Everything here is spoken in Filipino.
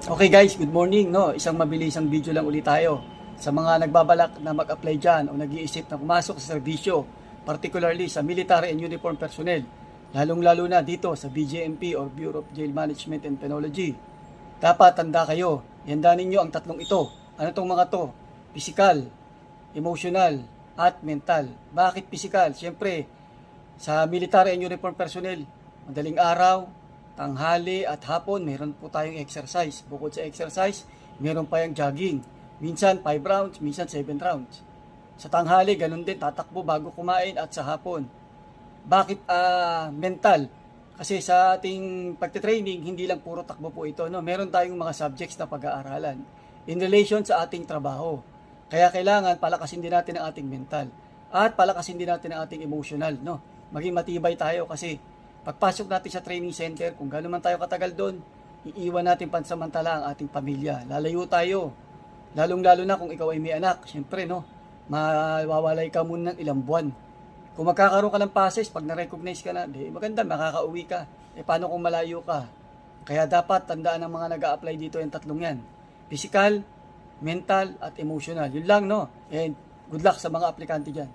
Okay guys, good morning. No, isang mabilisang video lang ulit tayo. Sa mga nagbabalak na mag-apply dyan o nag-iisip na pumasok sa serbisyo, particularly sa military and uniform personnel, lalong-lalo na dito sa BJMP or Bureau of Jail Management and Penology. Dapat tanda kayo, ihanda ninyo ang tatlong ito. Ano tong mga to? Physical, emotional, at mental. Bakit physical? Siyempre, sa military and uniform personnel, madaling araw, tanghali at hapon, meron po tayong exercise. Bukod sa exercise, meron pa yung jogging. Minsan 5 rounds, minsan 7 rounds. Sa tanghali, ganun din, tatakbo bago kumain at sa hapon. Bakit mental? Kasi sa ating pagte-training, hindi lang puro takbo po ito. No? Meron tayong mga subjects na pag-aaralan in relation sa ating trabaho. Kaya kailangan palakasin din natin ang ating mental. At palakasin din natin ang ating emotional. No? Maging matibay tayo kasi pagpasok natin sa training center, kung gano'n man tayo katagal doon, iiwan natin pansamantala ang ating pamilya. Lalayo tayo. Lalong-lalo na kung ikaw ay may anak. Siyempre, no, mawawalay ka muna ng ilang buwan. Kung magkakaroon ka ng passes, pag na-recognize ka na, di maganda, makakauwi ka. Paano kung malayo ka? Kaya dapat tandaan ng mga nag-a-apply dito yung tatlong yan. Physical, mental, at emotional. Yun lang, no? And good luck sa mga aplikante dyan.